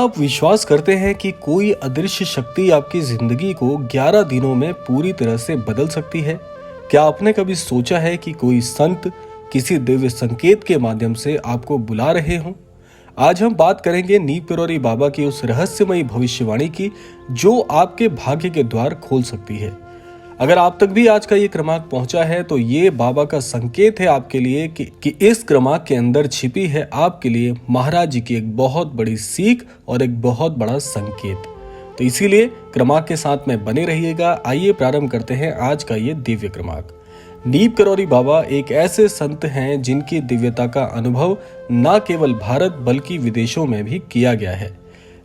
आप विश्वास करते हैं कि कोई अदृश्य शक्ति आपकी जिंदगी को 11 दिनों में पूरी तरह से बदल सकती है? क्या आपने कभी सोचा है कि कोई संत किसी दिव्य संकेत के माध्यम से आपको बुला रहे हों? आज हम बात करेंगे नीम करोली बाबा की उस रहस्यमयी भविष्यवाणी की जो आपके भाग्य के द्वार खोल सकती है। अगर आप तक भी आज का ये क्रमांक पहुंचा है तो ये बाबा का संकेत है आपके लिए कि इस क्रमांक के अंदर छिपी है आपके लिए महाराज जी की एक बहुत बड़ी सीख और एक बहुत बड़ा संकेत। तो इसीलिए क्रमांक के साथ में बने रहिएगा। आइए प्रारंभ करते हैं आज का ये दिव्य क्रमांक। नीम करोली बाबा एक ऐसे संत हैं जिनकी दिव्यता का अनुभव न केवल भारत बल्कि विदेशों में भी किया गया है।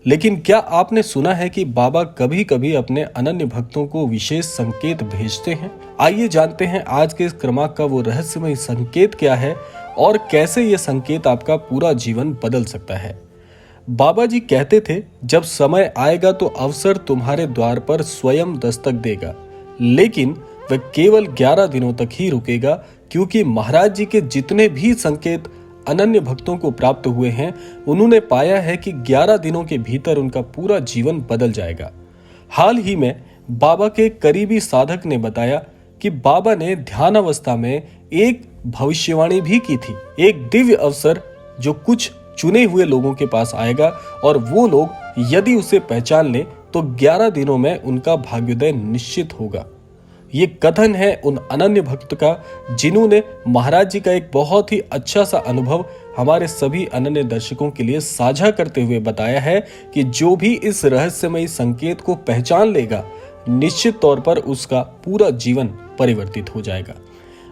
लेकिन क्या आपने सुना है कि बाबा कभी कभी अपने अनन्य भक्तों को विशेष संकेत भेजते हैं? आइए जानते हैं आज के इस क्रमांक का वो रहस्यमय संकेत क्या है और कैसे ये संकेत आपका पूरा जीवन बदल सकता है। बाबा जी कहते थे, जब समय आएगा तो अवसर तुम्हारे द्वार पर स्वयं दस्तक देगा, लेकिन वह केवल 11 दिनों तक ही रुकेगा, क्योंकि महाराज जी के जितने भी संकेत अनन्य भक्तों को प्राप्त हुए हैं उन्होंने पाया है कि 11 दिनों के भीतर उनका पूरा जीवन बदल जाएगा। हाल ही में बाबा के करीबी साधक ने बताया कि बाबा ने ध्यान अवस्था में एक भविष्यवाणी भी की थी, एक दिव्य अवसर जो कुछ चुने हुए लोगों के पास आएगा और वो लोग यदि उसे पहचान ले तो 11 दिनों में उनका भाग्योदय निश्चित होगा। ये कथन है उन अनन्य भक्त का जिन्होंने महाराज जी का एक बहुत ही अच्छा सा अनुभव हमारे सभी अनन्य दर्शकों के लिए साझा करते हुए बताया है कि जो भी इस रहस्यमयी संकेत को पहचान लेगा निश्चित तौर पर उसका पूरा जीवन परिवर्तित हो जाएगा।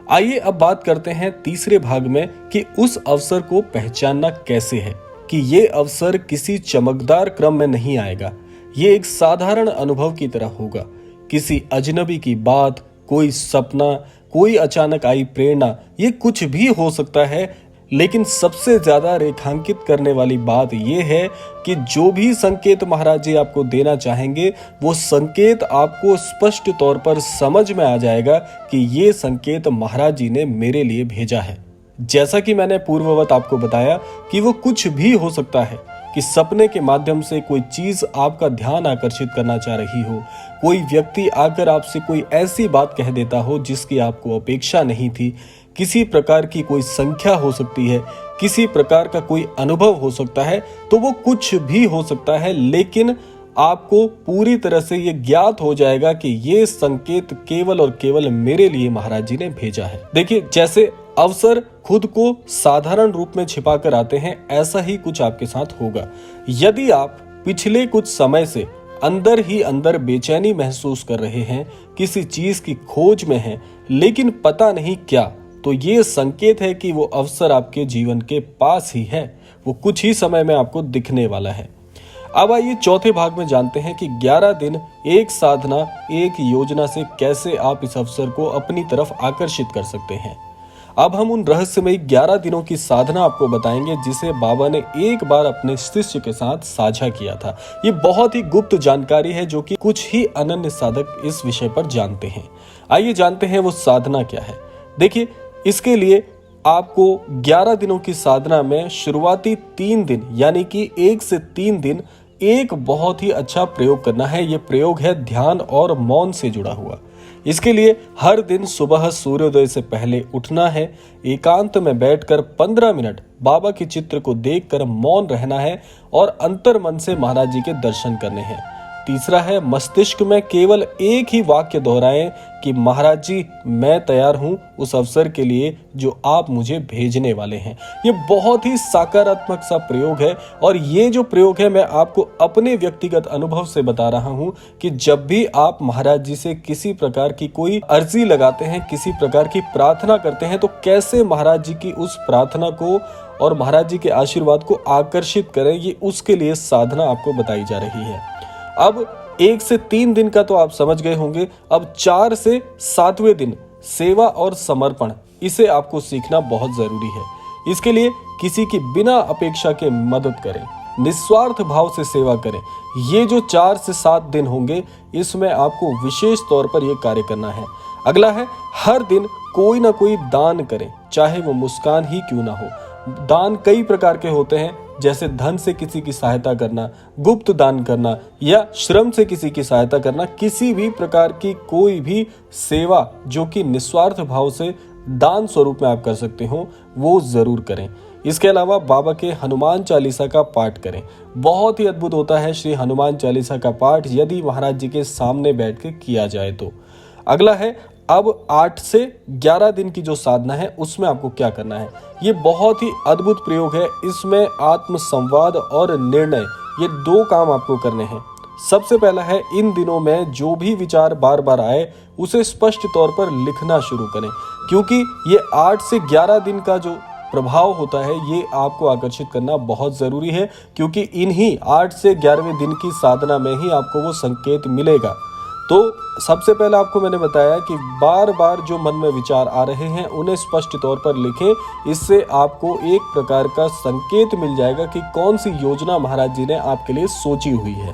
आइए अब बात करते हैं तीसरे भाग में कि उस अवसर को पहचानना कैसे है। कि ये अवसर किसी चमकदार क्रम में नहीं आएगा, ये एक साधारण अनुभव की तरह होगा। किसी अजनबी की बात, कोई सपना, कोई अचानक आई प्रेरणा, ये कुछ भी हो सकता है। लेकिन सबसे ज्यादा रेखांकित करने वाली बात यह है कि जो भी संकेत महाराज जी आपको देना चाहेंगे वो संकेत आपको स्पष्ट तौर पर समझ में आ जाएगा कि ये संकेत महाराज जी ने मेरे लिए भेजा है। जैसा कि मैंने पूर्ववत आपको बताया कि वो कुछ भी हो सकता है कि सपने के माध्यम से कोई चीज आपका ध्यान आकर्षित करना चाह रही हो, कोई व्यक्ति आकर आपसे कोई ऐसी बात कह देता हो जिसकी आपको अपेक्षा नहीं थी, किसी प्रकार की कोई संख्या हो सकती है, किसी प्रकार का कोई अनुभव हो सकता है। तो वो कुछ भी हो सकता है, लेकिन आपको पूरी तरह से ये ज्ञात हो जाएगा कि ये संकेत केवल और केवल मेरे लिए महाराज जी ने भेजा है। देखिए, जैसे अवसर खुद को साधारण रूप में छिपा कर आते हैं, ऐसा ही कुछ आपके साथ होगा। यदि आप पिछले कुछ समय से अंदर ही अंदर बेचैनी महसूस कर रहे हैं, किसी चीज की खोज में हैं, लेकिन पता नहीं क्या, तो ये संकेत है कि वो अवसर आपके जीवन के पास ही है, वो कुछ ही समय में आपको दिखने वाला है। अब आइए चौथे भाग में जानते हैं कि 11 दिन एक साधना, एक योजना से कैसे आप इस अवसर को अपनी तरफ आकर्षित कर सकते हैं। अब हम उन रहस्यमयी 11 दिनों की साधना आपको बताएंगे जिसे बाबा ने एक बार अपने शिष्य के साथ साझा किया था। ये बहुत ही गुप्त जानकारी है जो कि कुछ ही अनन्य साधक इस विषय पर जानते हैं। आइए जानते हैं वो साधना क्या है। देखिए, इसके लिए आपको 11 दिनों की साधना में शुरुआती 3 दिन यानी कि 1 से 3 दिन एक बहुत ही अच्छा प्रयोग करना है। ये प्रयोग है ध्यान और मौन से जुड़ा हुआ। इसके लिए हर दिन सुबह सूर्योदय से पहले उठना है, एकांत में बैठकर 15 मिनट बाबा के चित्र को देखकर मौन रहना है और अंतर मन से महाराज जी के दर्शन करने हैं। तीसरा है, मस्तिष्क में केवल एक ही वाक्य दोहराएं कि महाराज जी मैं तैयार हूं उस अवसर के लिए जो आप मुझे भेजने वाले हैं। ये बहुत ही सकारात्मक सा प्रयोग है और ये जो प्रयोग है मैं आपको अपने व्यक्तिगत अनुभव से बता रहा हूं कि जब भी आप महाराज जी से किसी प्रकार की कोई अर्जी लगाते हैं, किसी प्रकार की प्रार्थना करते हैं, तो कैसे महाराज जी की उस प्रार्थना को और महाराज जी के आशीर्वाद को आकर्षित करें, ये उसके लिए साधना आपको बताई जा रही है। अब 1 से 3 दिन का तो आप समझ गए होंगे। अब 4 से 7वें दिन सेवा और समर्पण, इसे आपको सीखना बहुत जरूरी है। इसके लिए किसी की बिना अपेक्षा के मदद करें, निस्वार्थ भाव से सेवा करें। ये जो 4 से 7 दिन होंगे इसमें आपको विशेष तौर पर यह कार्य करना है। अगला है, हर दिन कोई ना कोई दान करें, चाहे वो मुस्कान ही क्यों ना हो। दान कई प्रकार के होते हैं, जैसे धन से किसी की सहायता करना, गुप्त दान करना या श्रम से किसी की सहायता करना, किसी भी प्रकार की कोई भी सेवा जो कि निस्वार्थ भाव से दान स्वरूप में आप कर सकते हो वो जरूर करें। इसके अलावा बाबा के हनुमान चालीसा का पाठ करें। बहुत ही अद्भुत होता है श्री हनुमान चालीसा का पाठ यदि महाराज जी के सामने बैठ के किया जाए तो। अगला है अब 8 से 11 दिन की जो साधना है उसमें आपको क्या करना है। ये बहुत ही अद्भुत प्रयोग है। इसमें आत्म संवाद और निर्णय ये 2 काम आपको करने हैं। सबसे पहला है इन दिनों में जो भी विचार बार बार आए उसे स्पष्ट तौर पर लिखना शुरू करें, क्योंकि ये 8 से 11 दिन का जो प्रभाव होता है ये आपको आकर्षित करना बहुत जरूरी है, क्योंकि इन्हीं 8 से 11वें दिन की साधना में ही आपको वो संकेत मिलेगा। तो सबसे पहले आपको मैंने बताया कि बार बार जो मन में विचार आ रहे हैं उन्हें स्पष्ट तौर पर लिखें। इससे आपको एक प्रकार का संकेत मिल जाएगा कि कौन सी योजना महाराज जी ने आपके लिए सोची हुई है।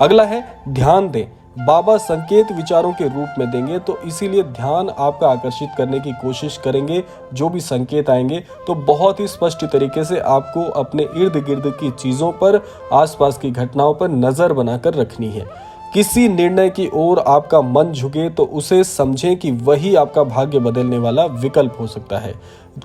अगला है ध्यान दें। बाबा संकेत विचारों के रूप में देंगे, तो इसीलिए ध्यान आपका आकर्षित करने की कोशिश करेंगे। जो भी संकेत आएंगे तो बहुत ही स्पष्ट तरीके से आपको अपने इर्द गिर्द की चीजों पर, आसपास की घटनाओं पर नजर बनाकर रखनी है। किसी निर्णय की ओर आपका मन झुके तो उसे समझें कि वही आपका भाग्य बदलने वाला विकल्प हो सकता है।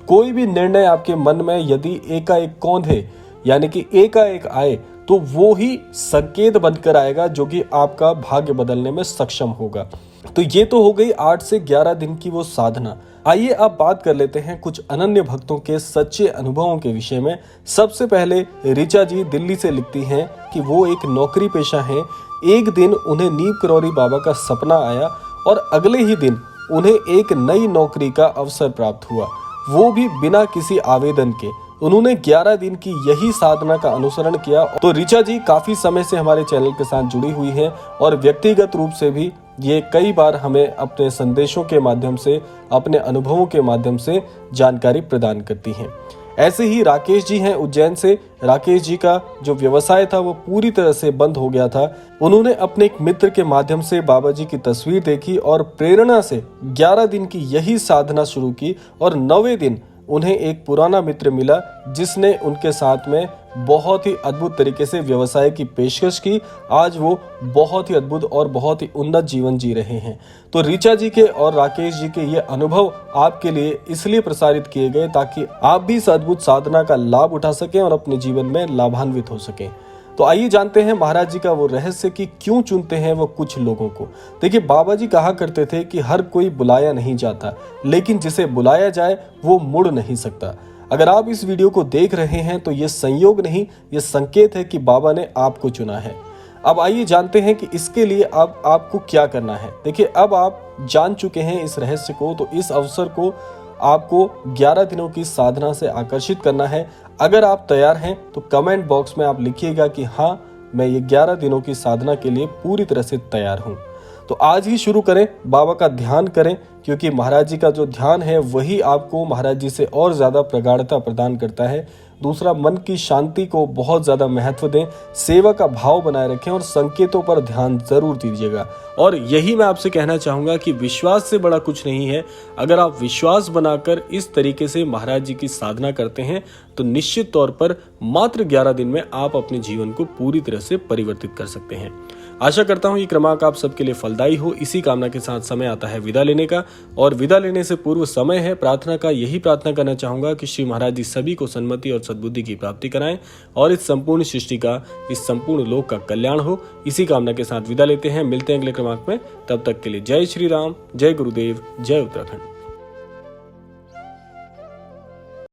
कोई भी निर्णय आपके मन में यदि एकाएक कौंधे यानी कि एकाएक आए तो वो ही संकेत बनकर आएगा जो कि आपका भाग्य बदलने में सक्षम होगा। तो ये तो हो गई 8 से 11 दिन की वो साधना। आइए अब बात कर लेते हैं कुछ अनन्य भक्तों के सच्चे अनुभवों के विषय में। सबसे पहले ऋचा जी दिल्ली से लिखती हैं कि वो एक नौकरी पेशा हैं। एक दिन उन्हें नीम करौरी बाबा का सपना आया और अगले ही दिन उन्हें एक नई नौकरी का अवसर प्राप्त हुआ, वो भी बिना किसी आवेदन के। उन्होंने 11 दिन की यही साधना का अनुसरण किया। तो ऋचा जी काफी समय से हमारे चैनल के साथ जुड़ी हुई हैं और व्यक्तिगत रूप से भी ये कई बार हमें अपने संदेशों के माध्यम से, अपने अनुभवों के माध्यम से जानकारी प्रदान करती हैं। ऐसे ही राकेश जी हैं उज्जैन से। राकेश जी का जो व्यवसाय था वो पूरी तरह से बंद हो गया था। उन्होंने अपने एक मित्र के माध्यम से बाबा जी की तस्वीर देखी और प्रेरणा से 11 दिन की यही साधना शुरू की और 9वें दिन उन्हें एक पुराना मित्र मिला जिसने उनके साथ में बहुत ही अद्भुत तरीके से व्यवसाय की पेशकश की। आज वो बहुत ही अद्भुत और बहुत ही उन्नत जीवन जी रहे हैं। तो ऋचा जी के और राकेश जी के ये अनुभव आपके लिए इसलिए प्रसारित किए गए ताकि आप भी इस अद्भुत साधना का लाभ उठा सकें और अपने जीवन में लाभान्वित हो सकें। तो आइए जानते हैं महाराज जी का वो रहस्य कि क्यों चुनते हैं वो कुछ लोगों को। देखिए, बाबा जी कहा करते थे कि हर कोई बुलाया नहीं जाता, लेकिन जिसे बुलाया जाए वो मुड़ नहीं सकता। अगर आप इस वीडियो को देख रहे हैं तो ये संयोग नहीं, ये संकेत है कि बाबा ने आपको चुना है। अब आइए जानते हैं कि इसके लिए अब आपको क्या करना है। देखिए, अब आप जान चुके हैं इस रहस्य को, तो इस अवसर को आपको 11 दिनों की साधना से आकर्षित करना है। अगर आप तैयार हैं तो कमेंट बॉक्स में आप लिखिएगा कि हाँ, मैं ये 11 दिनों की साधना के लिए पूरी तरह से तैयार हूँ। तो आज ही शुरू करें, बाबा का ध्यान करें, क्योंकि महाराज जी का जो ध्यान है वही आपको महाराज जी से और ज्यादा प्रगाढ़ता प्रदान करता है। दूसरा, मन की शांति को बहुत ज्यादा महत्व दें, सेवा का भाव बनाए रखें और संकेतों पर ध्यान जरूर दीजिएगा। और यही मैं आपसे कहना चाहूंगा कि विश्वास से बड़ा कुछ नहीं है। अगर आप विश्वास बनाकर इस तरीके से महाराज जी की साधना करते हैं तो निश्चित तौर पर मात्र 11 दिन में आप अपने जीवन को पूरी तरह से परिवर्तित कर सकते हैं। आशा करता हूं ये क्रमांक आप सबके लिए फलदायी हो। इसी कामना के साथ समय आता है विदा लेने का, और विदा लेने से पूर्व समय है प्रार्थना का। यही प्रार्थना करना चाहूंगा कि श्री महाराज जी सभी को सन्मति और सद्बुद्धि की प्राप्ति कराएं और इस संपूर्ण सृष्टि का, इस संपूर्ण लोक का कल्याण हो। इसी कामना के साथ विदा लेते हैं। मिलते हैं अगले क्रमांक में। तब तक के लिए जय श्री राम, जय गुरुदेव, जय उत्तराखंड।